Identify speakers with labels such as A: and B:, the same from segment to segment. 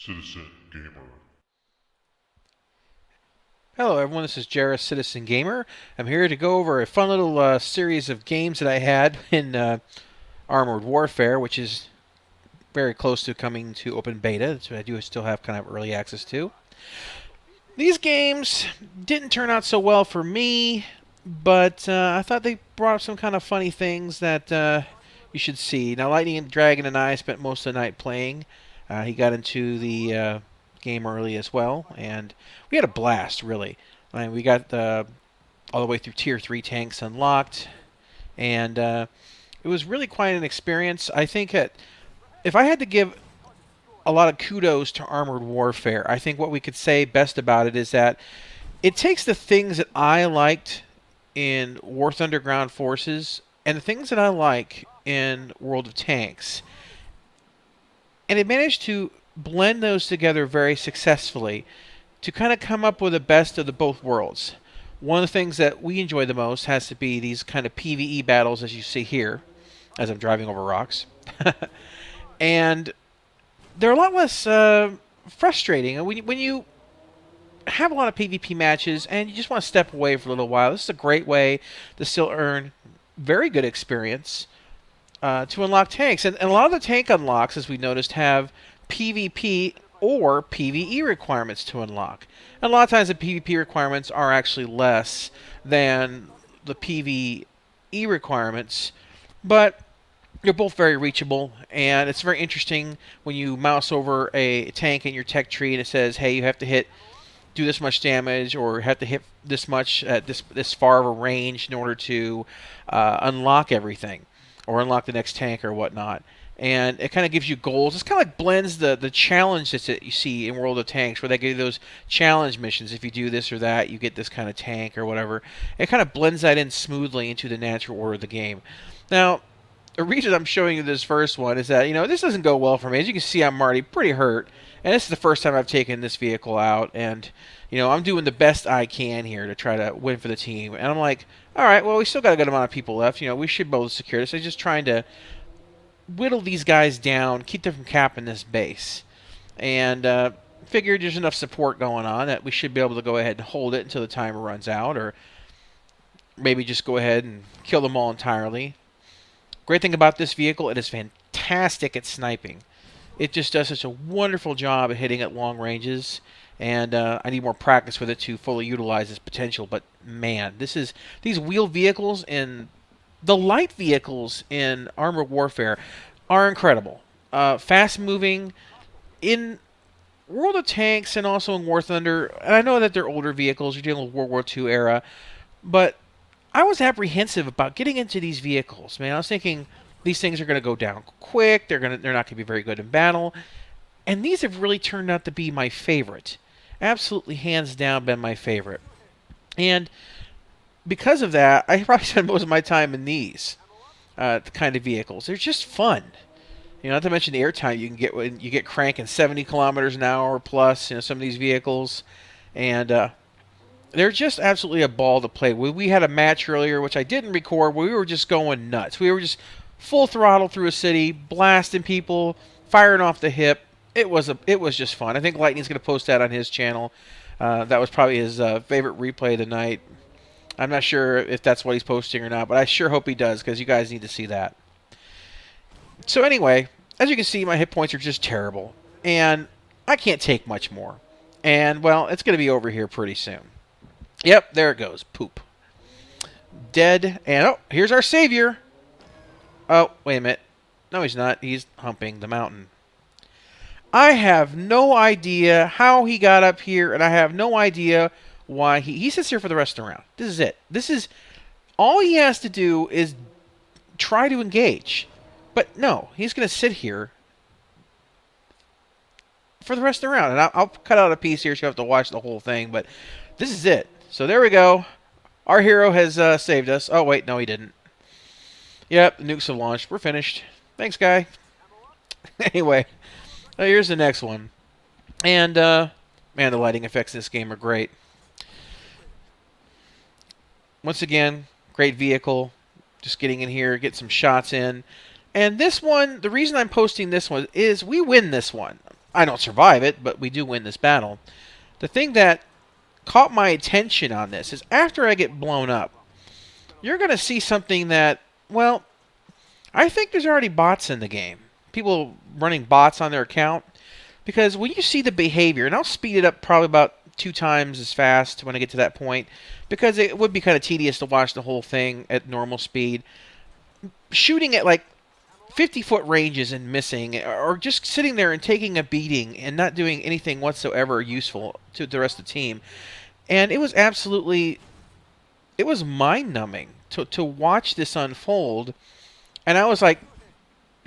A: Citizen Gamer.
B: Hello everyone, this is Jarrah, Citizen Gamer. I'm here to go over a fun little series of games that I had in Armored Warfare, which is very close to coming to open beta, so I do still have kind of early access to. These games didn't turn out so well for me, but I thought they brought up some kind of funny things that you should see. Now, Lightning and Dragon and I spent most of the night playing. He got into the game early as well, and we had a blast, really. I mean, we got all the way through Tier 3 tanks unlocked, and it was really quite an experience. I think that if I had to give a lot of kudos to Armored Warfare, I think what we could say best about it is that it takes the things that I liked in War Thunder Ground Forces and the things that I like in World of Tanks, and it managed to blend those together very successfully to kind of come up with the best of the both worlds. One of the things that we enjoy the most has to be these kind of PvE battles, as you see here, as I'm driving over rocks. And they're a lot less frustrating. And when you have a lot of PvP matches and you just want to step away for a little while, this is a great way to still earn very good experience to unlock tanks. And a lot of the tank unlocks, as we noticed, have PvP or PvE requirements to unlock. And a lot of times the PvP requirements are actually less than the PvE requirements, but they're both very reachable, and it's very interesting when you mouse over a tank in your tech tree and it says, hey, you have to do this much damage, or have to hit this much at this far of a range in order to unlock everything, or unlock the next tank or whatnot. And it kind of gives you goals. It's kind of like blends the challenges that you see in World of Tanks, where they give you those challenge missions. If you do this or that, you get this kind of tank or whatever. It kind of blends that in smoothly into the natural order of the game. Now, the reason I'm showing you this first one is that, this doesn't go well for me. As you can see, I'm already pretty hurt. And this is the first time I've taken this vehicle out. And, I'm doing the best I can here to try to win for the team. And I'm like, all right, well, we still got a good amount of people left. We should be able to secure this. I'm just trying to whittle these guys down, keep them from capping this base. And figured there's enough support going on that we should be able to go ahead and hold it until the timer runs out. Or maybe just go ahead and kill them all entirely. Great thing about this vehicle, it is fantastic at sniping. It just does such a wonderful job at hitting at long ranges, and I need more practice with it to fully utilize its potential. But man, these wheeled vehicles and the light vehicles in Armored Warfare are incredible. Fast moving in World of Tanks and also in War Thunder. And I know that they're older vehicles. You're dealing with World War II era, but I was apprehensive about getting into these vehicles, man. I was thinking these things are going to go down quick. They're not going to be very good in battle. And these have really turned out to be my favorite. Absolutely, hands down, been my favorite. And because of that, I probably spend most of my time in these kind of vehicles. They're just fun. Not to mention the airtime you can get when you get cranking 70 kilometers an hour plus. Some of these vehicles, and they're just absolutely a ball to play with. We had a match earlier, which I didn't record, where we were just going nuts. We were just full throttle through a city, blasting people, firing off the hip. It was just fun. I think Lightning's going to post that on his channel. That was probably his favorite replay of the night. I'm not sure if that's what he's posting or not, but I sure hope he does, because you guys need to see that. So anyway, as you can see, my hit points are just terrible, and I can't take much more. And, well, it's going to be over here pretty soon. Yep, there it goes. Poop. Dead. And, oh, here's our savior. Oh, wait a minute. No, he's not. He's humping the mountain. I have no idea how he got up here, and I have no idea why he sits here for the rest of the round. This is it. This is all he has to do is try to engage. But no, he's going to sit here for the rest of the round. And I'll cut out a piece here so you have to watch the whole thing, but this is it. So there we go. Our hero has saved us. Oh, wait, no, he didn't. Yep, the nukes have launched. We're finished. Thanks, guy. Anyway, here's the next one. And, man, the lighting effects in this game are great. Once again, great vehicle. Just getting in here, get some shots in. And this one, the reason I'm posting this one is we win this one. I don't survive it, but we do win this battle. The thing that caught my attention on this is after I get blown up, you're going to see something that, well, I think there's already bots in the game. People running bots on their account. Because when you see the behavior, and I'll speed it up probably about 2 times as fast when I get to that point, because it would be kind of tedious to watch the whole thing at normal speed. Shooting at like 50-foot ranges and missing, or just sitting there and taking a beating and not doing anything whatsoever useful to the rest of the team. And it was absolutely, it was mind-numbing to watch this unfold. And I was like,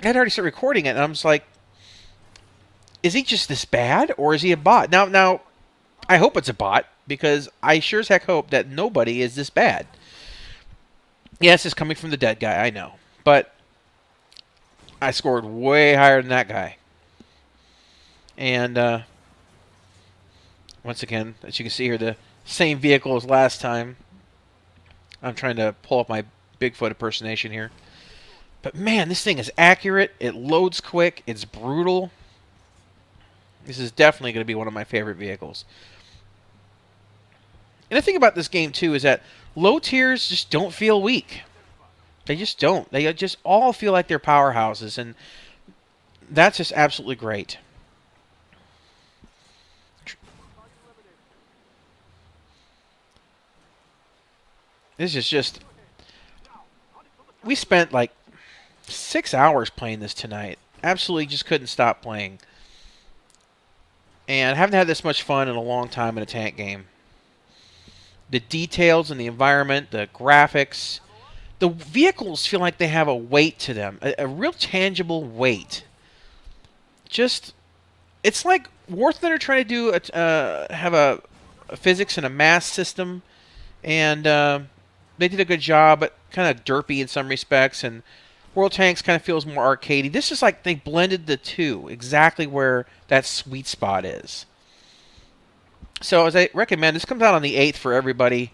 B: I had already started recording it, and I was like, is he just this bad, or is he a bot? Now, I hope it's a bot, because I sure as heck hope that nobody is this bad. Yes, it's coming from the dead guy, I know. But I scored way higher than that guy. And once again, as you can see here, the same vehicle as last time. I'm trying to pull up my Bigfoot impersonation here. But man, this thing is accurate. It loads quick. It's brutal. This is definitely going to be one of my favorite vehicles. And the thing about this game, too, is that low tiers just don't feel weak. They just don't. They just all feel like they're powerhouses, and that's just absolutely great. This is just... We spent like 6 hours playing this tonight. Absolutely just couldn't stop playing. And I haven't had this much fun in a long time in a tank game. The details in the environment, the graphics, the vehicles feel like they have a weight to them, a real tangible weight. Just, it's like War Thunder trying to do have a physics and a math system, and they did a good job, but kind of derpy in some respects. And World Tanks kind of feels more arcadey. This is like they blended the two, exactly where that sweet spot is. So as I recommend, this comes out on the 8th for everybody.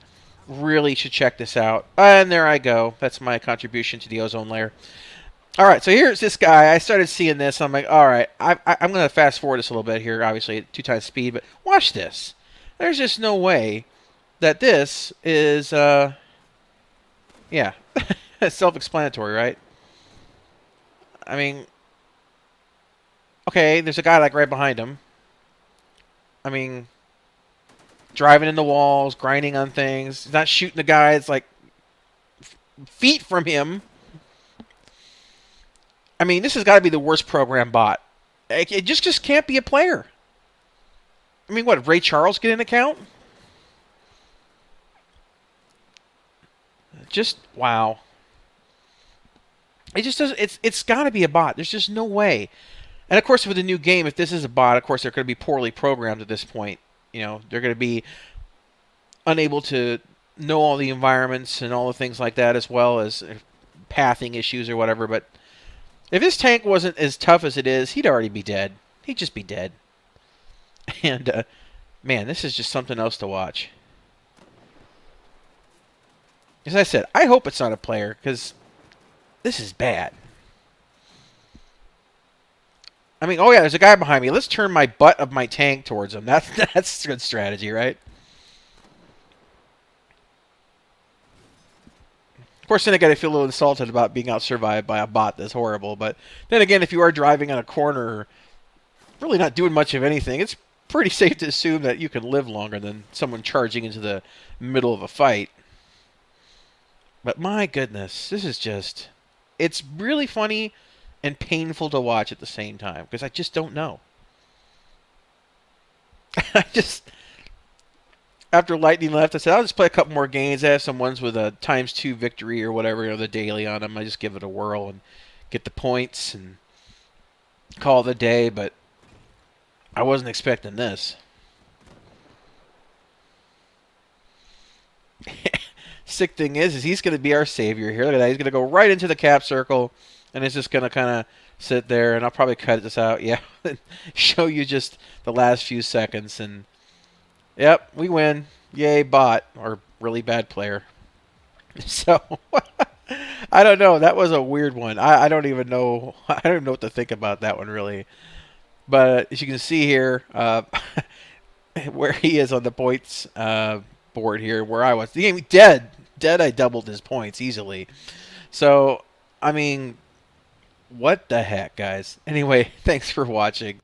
B: Really should check this out. And there I go. That's my contribution to the ozone layer. All right, so here's this guy. I started seeing this. I'm like, all right, I'm going to fast forward this a little bit here, obviously at 2 times speed. But watch this. There's just no way that this is, yeah, self-explanatory, right? I mean, okay, there's a guy like right behind him. I mean, driving in the walls, grinding on things. He's not shooting the guy. It's like feet from him. I mean, this has got to be the worst program bot. It just can't be a player. I mean, what, Ray Charles get an account? Just, wow. It just doesn't, it's got to be a bot. There's just no way. And of course, with the new game, if this is a bot, of course, they're going to be poorly programmed at this point. You know, they're going to be unable to know all the environments and all the things like that, as well as pathing issues or whatever. But if this tank wasn't as tough as it is, he'd already be dead. He'd just be dead. And, man, this is just something else to watch. As I said, I hope it's not a player, because this is bad. I mean, oh yeah, there's a guy behind me. Let's turn my butt of my tank towards him. That's a good strategy, right? Of course, then again, I feel a little insulted about being out-survived by a bot that's horrible. But then again, if you are driving on a corner, really not doing much of anything, it's pretty safe to assume that you can live longer than someone charging into the middle of a fight. But my goodness, this is just... It's really funny and painful to watch at the same time, because I just don't know. I just... After Lightning left, I said, I'll just play a couple more games. I have some ones with a ×2 victory or whatever, you know, the daily on them. I just give it a whirl and get the points and call it a day, but I wasn't expecting this. Sick thing is he's going to be our savior here. Look at that. He's going to go right into the cap circle, and it's just going to kind of sit there, and I'll probably cut this out. Yeah, show you just the last few seconds, and yep, we win. Yay, bot, or really bad player. So, I don't know. That was a weird one. I don't even know. I don't even know what to think about that one, really. But as you can see here, where he is on the points board here, where I was, the game dead, I doubled his points easily. So, I mean, what the heck, guys? Anyway, thanks for watching.